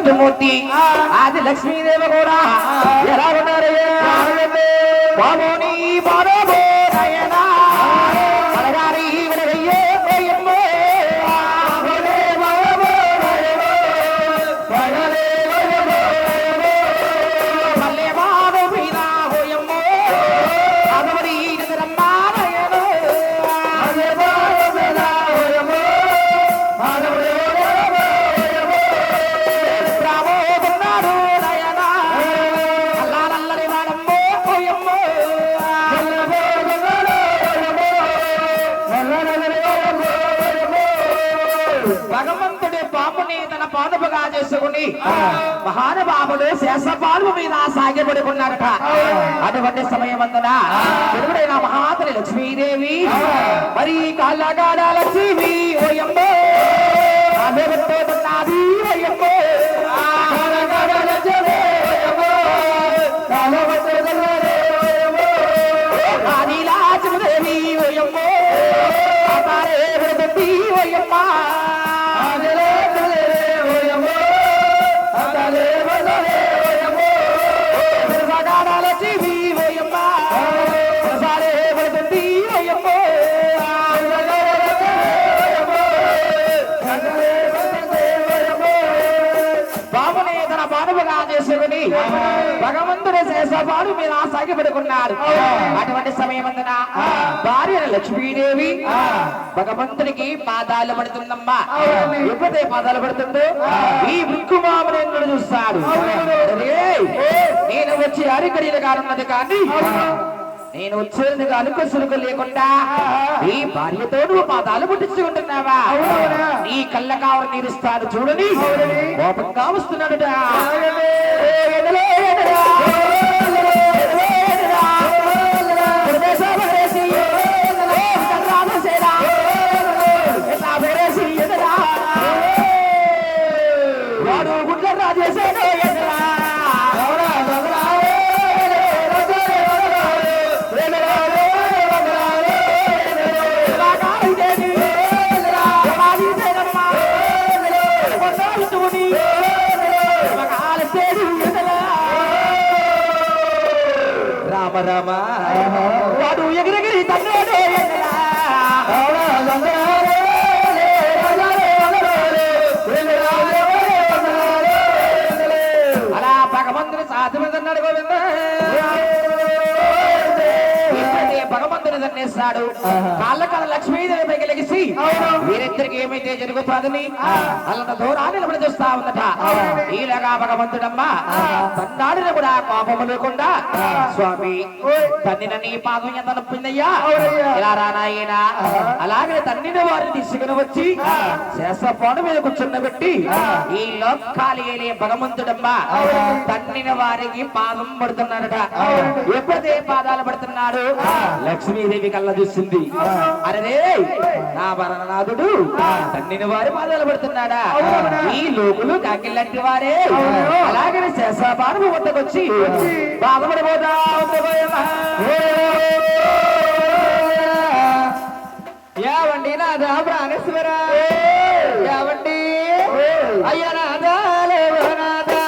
విష్ణుమూర్తి ఆది లక్ష్మీదేవి కూడా ఎలా ఉన్నారు బాబోని బాబో నయనా అలగారి విడవయ్యే పోయమ్మో మల్లె బాబు మీద పోయమ్మో అదవరి నిద్రమ్మా నయనో భగవంతుడి పాముని తన పాదుపుగా చేసుకుని మహానుభావుడు శేషపాలు మీద సాగిపడుకున్నారట. అటువంటి సమయమందున తెలుగుడైన మహాతలి లక్ష్మీదేవి మరి కాళ్ళగాడ లక్ష్మీ ఓయమ్మో అభివృద్ధి ఓయమ్మో ఆదిలాచదేవి ఓయమ్మో అతారే వృద్ధి ఓయమ్మా చేసుకుని భగవంతుడి శేషపాలు మీద సాగిపెడుకున్నారు. అటువంటి సమయమందున భార్య లక్ష్మీదేవి భగవంతుడికి పాదాలు పడుతుందమ్మా. ఎప్పుడైతే పాదాలు పడుతుందో ఈ మృక్కుమామను చూస్తాడు. నేను వచ్చి అరికడిలు కానున్నది కానీ నేను వచ్చేందుకు అనుకు సురుకు లేకుండా నీ భార్యతో నువ్వు పాదాలు పుట్టించుకుంటున్నావా? నీ కళ్ళ కావరు తీరుస్తాను చూడని కోపంగా వస్తున్నాడు. వాడు గుడ్ల రాజేశాడు. రామ వాడు ఎగిరెగిరి తన్నాడు. అలా భగవంతుని సాధ్యమన్నాడు. గోవింద భగవంతుని తన్నేస్తాడు. కాళ్ళ కాళ్ళ లక్ష్మీదేవి పైకి లెగిసి వీరిద్దరికి ఏమైతే జరుగుతుందని అల్లంత దూరాన్ని నిలబడి చూస్తా ఉందట. ఈలాగా భగవంతుడమ్మా తన్నాడిని కూడా కోపము లేకుండా స్వామి తన్నిన నీ పాదం ఎంత నొప్పిందయ్యా ఇలా రానాయన అలాగే తన్నిన వారిని తీసుకుని వచ్చి శేషపాడు మీద కూర్చుండబెట్టి ఈ లోకాలు ఏలే భగవంతుడమ్మా తన్నిన వారికి పాదం పడుతున్నాడట. ఎప్పుడైతే పాదాలు పడుతున్నాడు లక్ష్మీదేవి కళ్ళ చూసింది. అరే నా వరనాథుడు తన్నిన వారి పాదాలు పడుతున్నాడా? ఈ లోకులు కాకిలాంటి వారే అలాగే శేషపాడు వద్దకొచ్చి బాధపడిపోతా యావండి నాదా ప్రాణేశ్వర యావండి అయ్యా నాదా లేవనాదా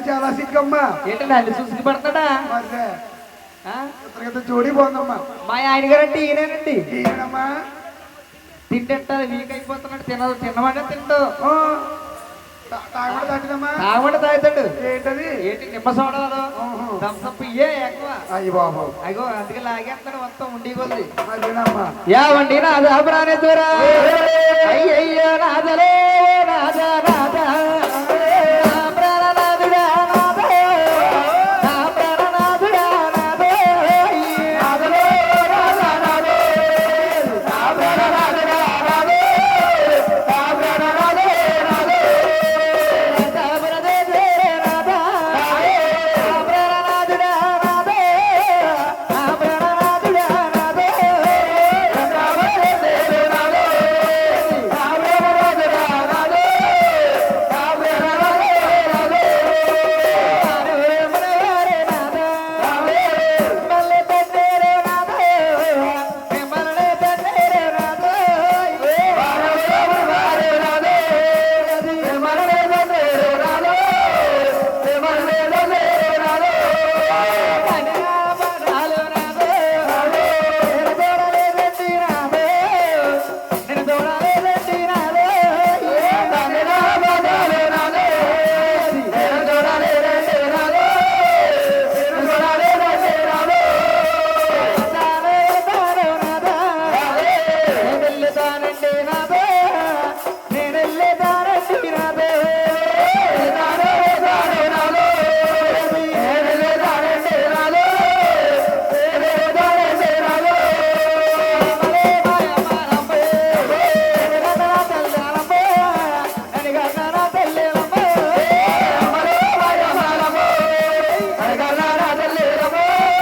చాలా సిగ్గమ్మా. ఏంటి నన్ను చూసి పడతాడా మరి ఇతర జోడి బాగుందమ్మా. మా ఆయన గారంటే ఈయనేనండి. ఈయనమ్మా తింటారు వీక్ అయిపోతున్నాడు. తినమంటే తింటూ తాగబడి తట్టిదమ్మా. తాగమంటే తాగుతాడు. ఏంటది? ఏంటి నిమ్మ సోడాలు థమ్సప్ ఇయ్యే ఎక్కువ. అయ్యి బాబు అయ్యో అందుకే లాగేస్తాడు మొత్తం ఉండి కొద్ది. అదేనమ్మా. యావండి నాదా ప్రాణేశ్వరా అయ్యయ్యో నాదలే నాదా నాదా నా ప్రాణనాథుడా నాదే నా ప్రాణనాథుడా నాదే నాదలే నాదా నాదే నా ప్రాణనాథుడా నాదే నా ప్రాణనాథే నాదే నాదా బ్రదే నాదా నా ప్రాణనాథుడా నాదే నా ప్రాణనాథుడా నాదే నా బ్రదే నాదే తానండి నా